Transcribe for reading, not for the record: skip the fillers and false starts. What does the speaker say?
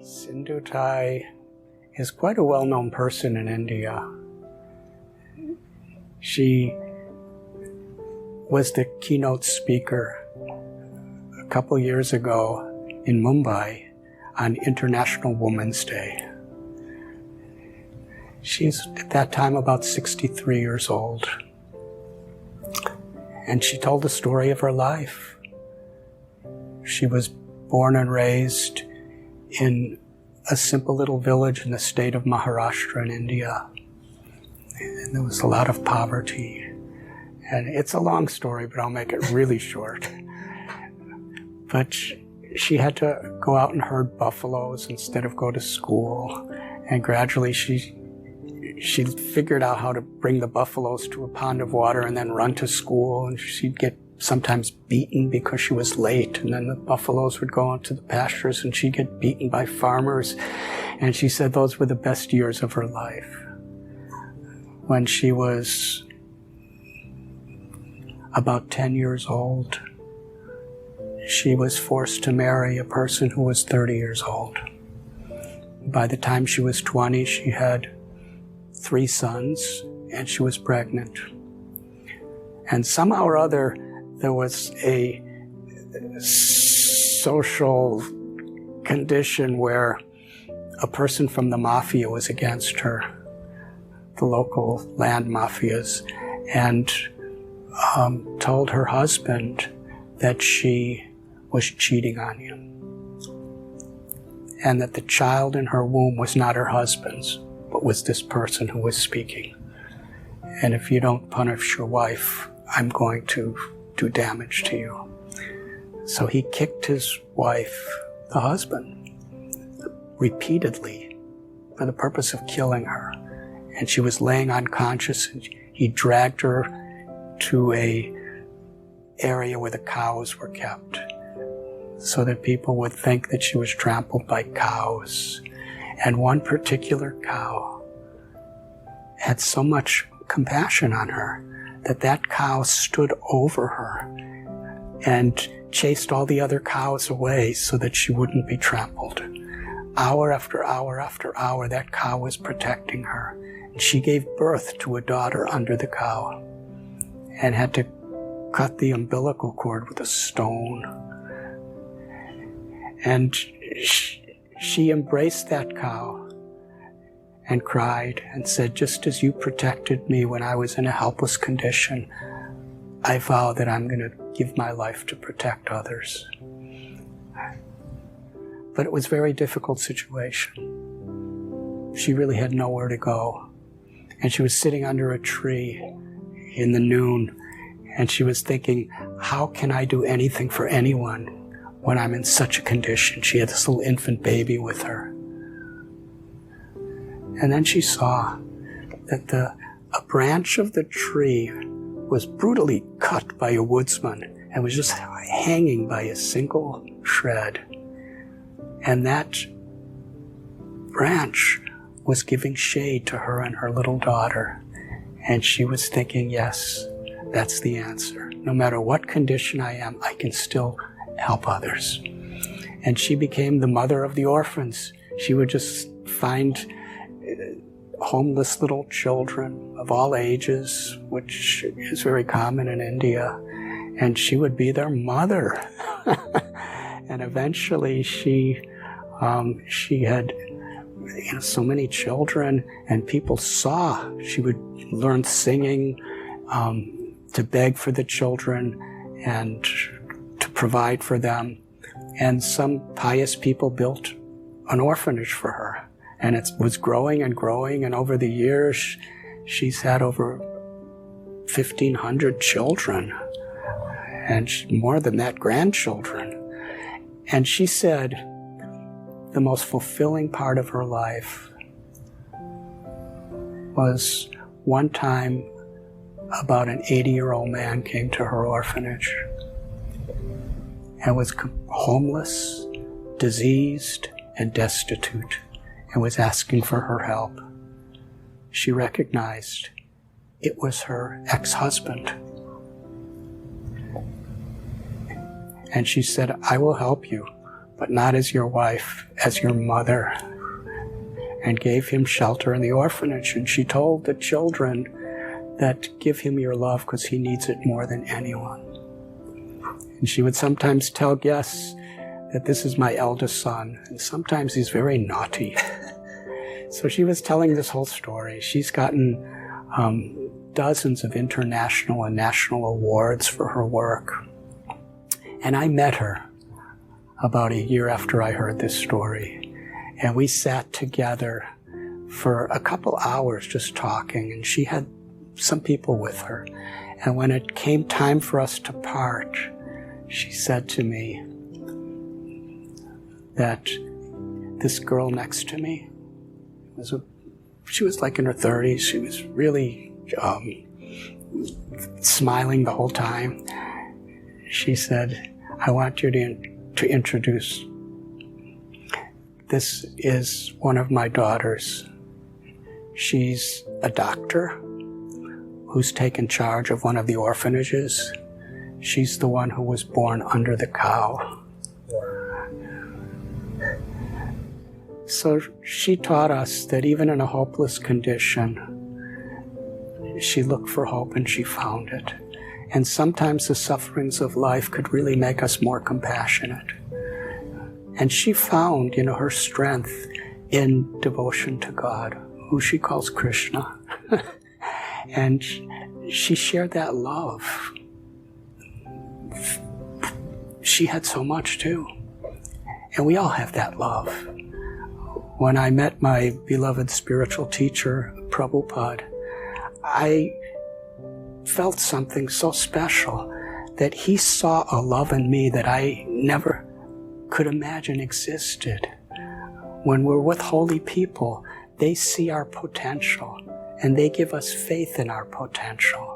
Sindhutai is quite a well-known person in India. She was the keynote speaker a couple years ago in Mumbai on International Women's Day. She's at that time about 63 years old. And she told the story of her life. She was born and raised in a simple little village in the state of Maharashtra in India. And there was a lot of poverty. And it's a long story, but I'll make it really short. But she had to go out and herd buffaloes instead of go to school. And gradually she figured out how to bring the buffaloes to a pond of water and then run to school. And she'd get sometimes beaten because she was late. And then the buffaloes would go into the pastures and she'd get beaten by farmers. And she said those were the best years of her life. When she was about 10 years old, she was forced to marry a person who was 30 years old. By the time she was 20, she had 3 sons, and she was pregnant. And somehow or other, there was a social condition where a person from the mafia was against her, the local land mafias, and told her husband that she was cheating on him, and that the child in her womb was not her husband's, but was this person who was speaking. And if you don't punish your wife, I'm going to do damage to you. So he kicked his wife, the husband, repeatedly for the purpose of killing her. And she was laying unconscious, and he dragged her to a area where the cows were kept, so that people would think that she was trampled by cows. And one particular cow had so much compassion on her that that cow stood over her and chased all the other cows away so that she wouldn't be trampled. Hour after hour after hour, that cow was protecting her. And she gave birth to a daughter under the cow and had to cut the umbilical cord with a stone. And she embraced that cow and cried and said, just as you protected me when I was in a helpless condition, I vow that I'm going to give my life to protect others. But it was a very difficult situation. She really had nowhere to go. And she was sitting under a tree in the noon, and she was thinking, how can I do anything for anyone when I'm in such a condition? She had this little infant baby with her. And then she saw that a branch of the tree was brutally cut by a woodsman and was just hanging by a single shred. And that branch was giving shade to her and her little daughter. And she was thinking, yes, that's the answer. No matter what condition I am, I can still help others. And she became the mother of the orphans. She would just find homeless little children of all ages, which is very common in India, and she would be their mother. And eventually she had so many children, and people saw she would learn singing, to beg for the children and to provide for them. And some pious people built an orphanage for her. And it was growing and growing, and over the years, she's had over 1,500 children, and more than that, grandchildren. And she said the most fulfilling part of her life was one time about an 80-year-old man came to her orphanage and was homeless, diseased, and destitute, and was asking for her help. She recognized it was her ex-husband. And she said, I will help you, but not as your wife, as your mother, and gave him shelter in the orphanage. And she told the children that give him your love because he needs it more than anyone. And she would sometimes tell guests that this is my eldest son, and sometimes he's very naughty. So she was telling this whole story. She's gotten dozens of international and national awards for her work. And I met her about a year after I heard this story. And we sat together for a couple hours just talking, and she had some people with her. And when it came time for us to part, she said to me that this girl next to me she was like in her 30s. She was really smiling the whole time. She said, I want you to introduce. This is one of my daughters. She's a doctor who's taken charge of one of the orphanages. She's the one who was born under the cow. So she taught us that even in a hopeless condition, she looked for hope and she found it. And sometimes the sufferings of life could really make us more compassionate. And she found, her strength in devotion to God, who she calls Krishna. And she shared that love. She had so much too. And we all have that love. When I met my beloved spiritual teacher, Prabhupada, I felt something so special that he saw a love in me that I never could imagine existed. When we're with holy people, they see our potential and they give us faith in our potential.